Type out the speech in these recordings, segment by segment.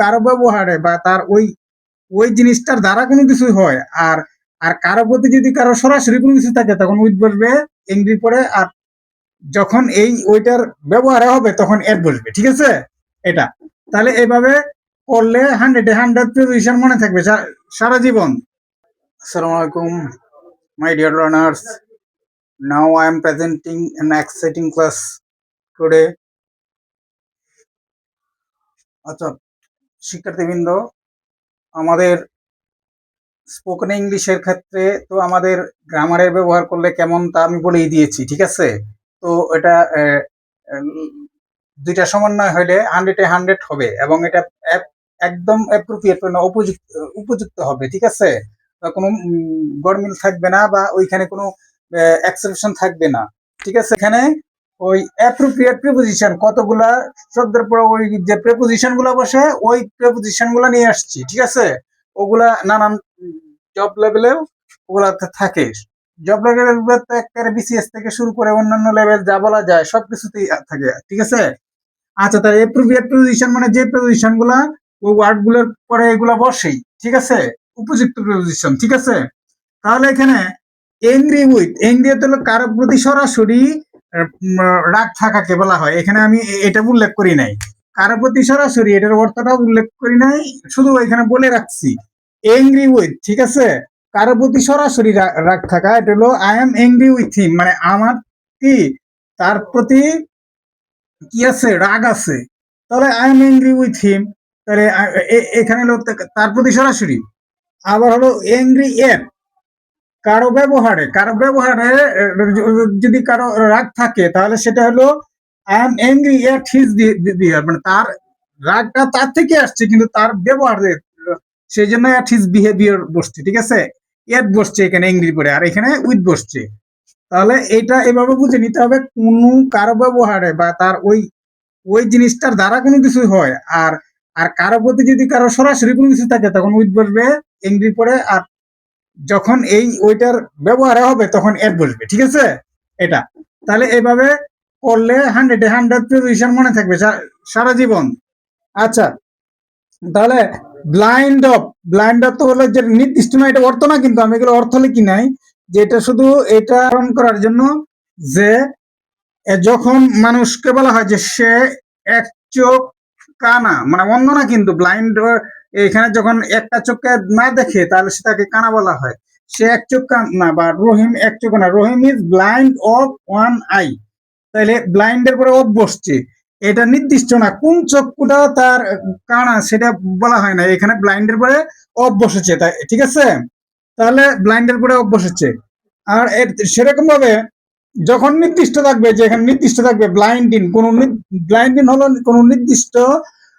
কারো ব্যবহারে বা তার ওই ওই জিনিসটার দ্বারা কোনো কিছু হয়, আর আর কারো প্রতি যদি কারো সরাসরি কোনো কিছু থাকে তখন উইথ বসবে এংরি পরে, আর যখন এই ওইটার ব্যবহারে হবে তখন এর বসবে। ঠিক আছে, এটা তাহলে এইভাবে করলে 100 প্রিপোজিশন মনে থাকবে সারা জীবন। আসসালামু আলাইকুম my dear learners, now I am presenting an exciting class today. আচ্ছা শিক্ষার্থীবৃন্দ, আমাদের স্পোকেন ইংলিশের ক্ষেত্রে তো আমাদের গ্রামারের ব্যবহার করলে কেমন তা আমি বলেই দিয়েছি। ঠিক আছে, তো এটা দুইটা সমন্বয় হলে 100 হবে এবং এটা একদম অ্যাপ্রোপ্রিয়েট মানে উপযুক্ত হবে। ঠিক আছে, কোনো গরমিল থাকবে না বা ওইখানে কোনো এক্সেপশন থাকবে না। ঠিক আছে, এখানে ওই অ্যাপ্রোপ্রিয়েট প্রিপোজিশন কতগুলা শব্দের পর ওই যে প্রিপোজিশন গুলা বসে ওই প্রিপোজিশন গুলা নিয়ে আসছি। ঠিক আছে, ওগুলা নানান জব লেভেলেও ওগুলাতে থাকে। জব লেভেল বিসিএস থেকে শুরু করে অন্যান্য লেভেল যা বলা যায় সবকিছুতেই থাকে। ঠিক আছে, আচ্ছা তাহলে অ্যাপ্রোপ্রিয়েট প্রিপোজিশন মানে যে প্রিপোজিশন গুলা ওই ওয়ার্ড গুলোর পরে এগুলা বসেই। ঠিক আছে, উপযুক্ত প্রিপোজিশন। ঠিক আছে, তাহলে এখানে এংরি উইথ, এংরি হলো কারো প্রতি সরাসরি রাগ থাকাকে বলা হয়। এখানে আমি এটা উল্লেখ করি নাই, কারো প্রতি সরাসরি এটার অর্থটা উল্লেখ করি নাই, শুধু এখানে বলে রাখছি এংরি উইথ। ঠিক আছে, কারো প্রতি সরাসরি রাগ থাকা, এটা হলো I am angry with him, মানে আমার কি তার প্রতি কি আছে, রাগ আছে। তাহলে I am angry with him, তাহলে এখানে হলো তার প্রতি সরাসরি। আবার হলো এংরি এট, কারো ব্যবহারে, কারো ব্যবহারে যদি কারো রাগ থাকে তাহলে সেটা হলো I am angry at his behaviour, মানে তার রাগটা তার থেকে আসছে কিন্তু তার ব্যবহারে, সেই জন্য এট হিজ বিহেভিয়ার বসছে। ঠিক আছে, এট বসছে এখানে এংরি পরে, আর এখানে উইথ বসছে। তাহলে এটা এভাবে বুঝে নিতে হবে, কোনো কারো ব্যবহারে বা তার ওই ওই জিনিসটার দ্বারা কোনো কিছু হয়, আর আর কারো প্রতি যদি কারো সরাসরি কোনো কিছু থাকে তখন উইথ বসবে এংরি পরে, আর যখন এই ওইটার ব্যবহারে হবে তখন এর বসবে। ঠিক আছে, এটা তাহলে এইভাবে করলে 100 প্রিপোজিশন মনে থাকবে সারা জীবন। আচ্ছা তাহলে ব্লাইন্ড অফ, ব্লাইন্ড অফ তো হলো যে নির্দিষ্ট না, এটা অর্থ না, কিন্তু আমি এগুলো অর্থ লিখি নাই, যে এটা শুধু এটা করার জন্য যে যখন মানুষকে বলা হয় যে সে এক চোখ কানা, মানে অন্ধ না কিন্তু ব্লাইন্ড, এখানে যখন একটা চোখকে না দেখে তাহলে সেটাকে কানা বলা হয়। সে এক চোখ কানা বা রহিম এক চোখ না, Rahim is blind of one eye, তাহলে ব্লাইন্ডের পরে অফ বসছে, এটা নির্দিষ্ট না কোন চক্ষুটা তার কানা সেটা বলা হয় না, এখানে ব্লাইন্ডের পরে অফ বসেছে তাই। ঠিক আছে, তাহলে ব্লাইন্ডের পরে অফ বসেছে। আর সেরকম ভাবে যখন নির্দিষ্ট থাকবে, যে এখানে নির্দিষ্ট থাকবে ব্লাইন্ড ইন, কোন ব্লাইন্ড ইন হলো কোন নির্দিষ্ট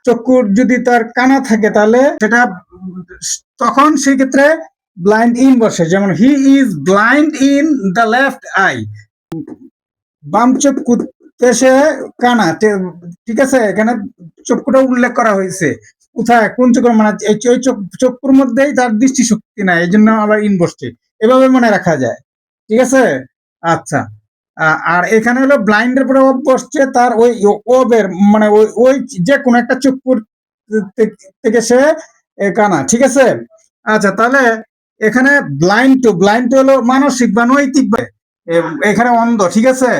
চক্ষুর যদি তার কানা থাকে তাহলে সেটা তখন সেই ক্ষেত্রে ব্লাইন্ড ইন বসে, যেমন he is blind in the left I, বাম চক্ষুতে সে কানা। ঠিক আছে, এখানে চক্ষুটা উল্লেখ করা হয়েছে কোথায়, কোন চক্ষু, মানে এই চক্ষুর মধ্যেই তার দৃষ্টিশক্তি নাই, এই জন্য আবার ইন বসছে, এভাবে মনে রাখা যায়। ঠিক আছে, আচ্ছা আর এখানে হলো ব্লাইন্ডের পরে অফ বসছে তার ওই ওবের, মানে ওই যে কোনো একটা চক্ষুর থেকে সে কানা। ঠিক আছে, আচ্ছা তাহলে এখানে ব্লাইন্ড টু, ব্লাইন্ড টু হলো মানসিক বা নৈতিক, এখানে অন্ধ। ঠিক আছে,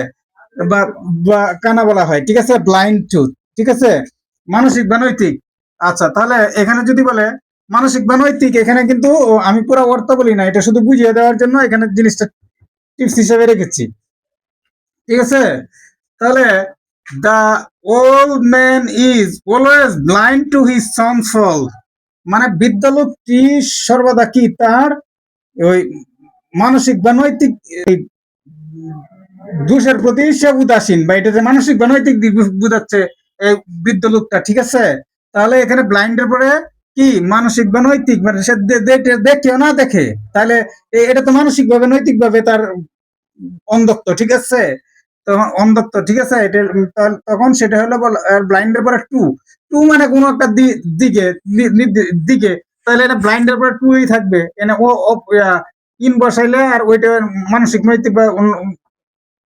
বা কানা বলা হয়। ঠিক আছে, ব্লাইন্ড টু। ঠিক আছে, মানসিক বা নৈতিক। আচ্ছা তাহলে এখানে যদি বলে মানসিক বা নৈতিক, এখানে কিন্তু আমি পুরো অর্থ বলি না, এটা শুধু বুঝিয়ে দেওয়ার জন্য এখানে জিনিসটা টিপস হিসেবে রেখেছি। ঠিক আছে, তাহলে the old man is always blind to his sons fall, মানে বৃদ্ধ লোকটি সর্বদা কি তার ওই মানসিক বা নৈতিক দোষের প্রতি সে উদাসীন, বা এটা যে মানসিক বা নৈতিক দিক বুঝাচ্ছে এই বৃদ্ধ লোকটা। ঠিক আছে, তাহলে এখানে ব্লাইন্ডের পরে কি মানসিক বা নৈতিক, মানে সে দেখেও না দেখে, তাহলে এটা তো মানসিক ভাবে নৈতিক ভাবে তার অন্ধত্ব। ঠিক আছে, তখন অন্ধত্ব। ঠিক আছে, এটা তখন সেটা হলো ব্লাইন্ডের পরে টু, টু মানে কোনো একটা দিকে দিকে, তাহলে এটা ব্লাইন্ডের পরে টুই থাকবে, এনে ও ইন বসাইলে আর ওইটা মানসিক নৈতিক বা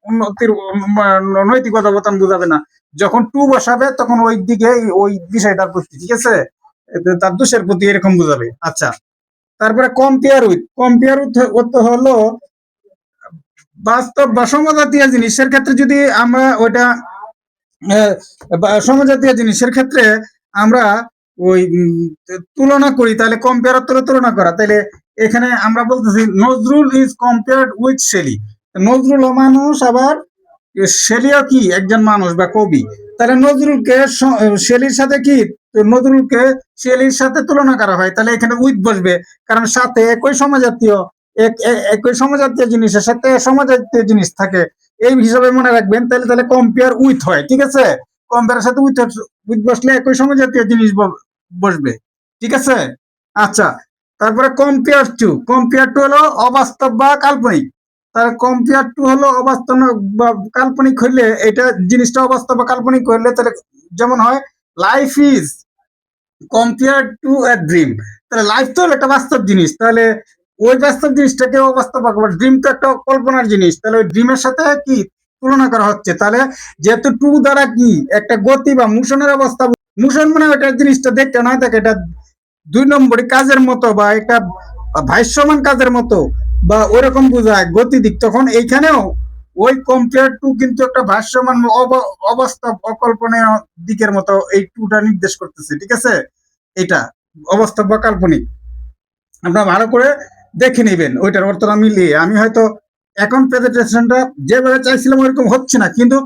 উন্নতির নৈতিকতা বোতাম বোঝাবে না, যখন টু বসাবে তখন ওই দিকে ওই বিষয়টার প্রতি। ঠিক আছে, তার দোষের প্রতি এরকম বোঝাবে। আচ্ছা, তারপরে কম্পেয়ার উইথ অর্থ হলো বাস্তব বা সমজাতীয় জিনিসের ক্ষেত্রে যদি আমরা ওইটা সমজাতীয় জিনিসের ক্ষেত্রে আমরা ওই তুলনা করি, তাহলে কম্পেয়ার অর্থ তুলনা করা। তাহলে এখানে আমরা বলতেছি Nazrul is compared with Shelley. Nazrul মানুষ, আবার শেলিও কি একজন মানুষ বা কবি। তাহলে নজরুলকে শেলির সাথে কি, নজরুলকে শেলির সাথে তুলনা করা হয়, তাহলে এখানে উইথ বসবে, কারণ সাথে একই সমজাতীয় একই সমজাতীয় জিনিসের সাথে সমজাতীয় জিনিস থাকে, এই হিসাবে মনে রাখবেন। তাহলে তাহলে কম্পেয়ার উইথ হয়, ঠিক আছে। কম্পেয়ারের সাথে উইথ উইথ বসলে একই সমজাতীয় জিনিস বসবে, ঠিক আছে। আচ্ছা, তারপরে কম্পেয়ার টু হলো অবাস্তব বা কাল্পনিক। তার কম্পেয়ার টু হলো অবাস্তব বা কাল্পনিক হইলে, এটা জিনিসটা অবাস্তব বা কাল্পনিক হইলে তাহলে যেমন হয় life is compare to a dream. তাহলে লাইফ তো হলো একটা বাস্তব জিনিস, তাহলে ওই বাস্তব জিনিসটাকে অবাস্তব বা ড্রিম তো একটা কল্পনার জিনিস, তাহলে ওই ড্রিমের সাথে কি তুলনা করা হচ্ছে। তাহলে যেহেতু টু দ্বারা কি একটা গতি বা মোশনের অবস্থা, মোশন মানে ওইটা জিনিসটা দেখতে নয় থাকে, এটা 2 নম্বরই কাজের মতো বা একটা ভাষ্যমান কাজের মতো বা ওইরকম বোঝায় গতিদিক, তখন এইখানেও ওই কম্পেয়ার টু কিন্তু একটা ভাষ্যমান অবাস্তব অকল্পনীয় দিকের মতো এই টুটা নির্দেশ করতেছে, ঠিক আছে। এটা অবাস্তব বা কাল্পনিক, আপনারা ভালো করে দেখে নেবেন ওইটার অর্থটা মিলিয়ে। আমি হয়তো এখন প্রেজেন্টেশনটা যেভাবে চাইছিলাম ওইরকম হচ্ছে না, কিন্তু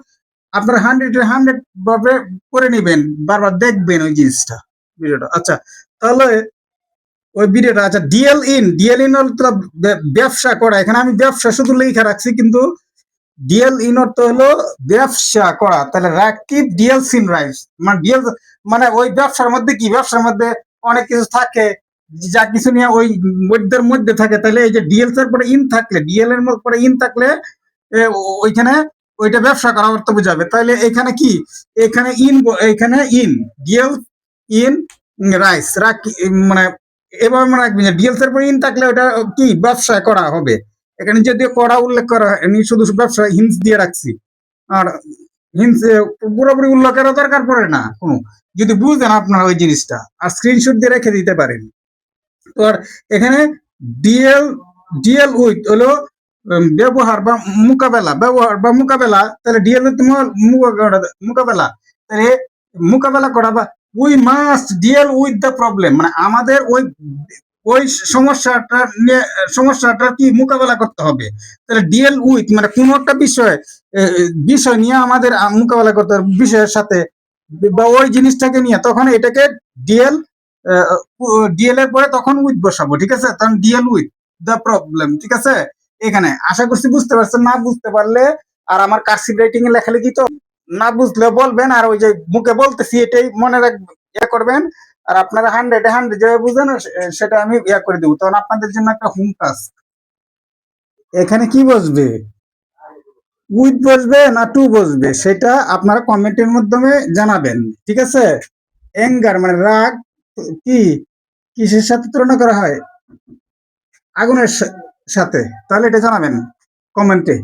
আপনারা 100 ভাবে করে নেবেন, বারবার দেখবেন ওই জিনিসটা, ভিডিওটা। আচ্ছা, তাহলে ওই ভিডিওটা, আচ্ছা, ডিএল ইন অর্থ ব্যবসা করা। এখানে আমি ব্যবসা শুধু লেখা রাখছি, কিন্তু ডিএল ইন অর্থ হলো ব্যবসা করা। তাহলে রাকিব ডিএলস ইন রাইস, মানে ডিএল মানে ওই ব্যবসার মধ্যে কি, ব্যবসার মধ্যে অনেক কিছু থাকে, যা কিছু নিয়ে ওই মধ্যের মধ্যে থাকে। তাহলে এই যে ডিএলস এর পরে ইন থাকলে, ডিএল এর পরে ইন থাকলে ওইখানে ওইটা ব্যবসা করা অর্থ বোঝাবে। তাহলে এখানে কি, এখানে ইন ডিএল ইন রাইস রাখি, মানে এবার মনে রাখবেন যে ডিএলস এর পরে ইন থাকলে ওটা কি ব্যবসা করা হবে। এখানে যদিও করা উল্লেখ করা হয়নি, শুধু ব্যবসা হিন্স দিয়ে রাখছি। আর হিন্স পুরোপুরি উল্লেখ করার দরকার পড়ে না কোনো, যদি বুঝেন আপনারা ওই জিনিসটা, আর স্ক্রিনশট দিয়ে রেখে দিতে পারেন। তো আর এখানে ডিএল ডিএল উইথ হলো ব্যবহার বা মোকাবেলা। তাহলে ডিএল উইথ মোকাবেলা, তাহলে মোকাবেলা করা বা we must DL with the problem, মানে আমাদের ওই ওই সমস্যাটা কি মোকাবেলা করতে হবে। তাহলে ডিএল উইথ মানে কোন একটা বিষয় নিয়ে আমাদের মোকাবেলা করতে হবে, বিষয়ের সাথে বা ওই জিনিসটাকে নিয়ে, তখন এটাকে ডিএল ডিএল এর পরে তখন উইথ বসাবো, ঠিক আছে। তখন ডিএল উইথ দ্য প্রবলেম, ঠিক আছে। এখানে আশা করছি বুঝতে পারছেন। না বুঝতে পারলে আর আমার কার্সিভ রাইটিং এ লেখালেখি তো, না বুঝলে বলবেন, আর ওই যে মুখে বলতেছি এটাই মনে রাখবেন, ইয়ে করবেন। আর আপনারা 100 যেভাবে বুঝেন সেটা আমি ইয়ে করে দেবো। তখন আপনাদের জন্য একটা হোম টাস্ক, এখানে কি বসবে, উইথ বসবে না টু বসবে, সেটা আপনারা কমেন্টের মাধ্যমে জানাবেন, ঠিক আছে। অ্যাঙ্গার মানে রাগ কি কিসের সাথে তুলনা করা হয়, আগুনের সাথে, তাহলে এটা জানাবেন কমেন্টে।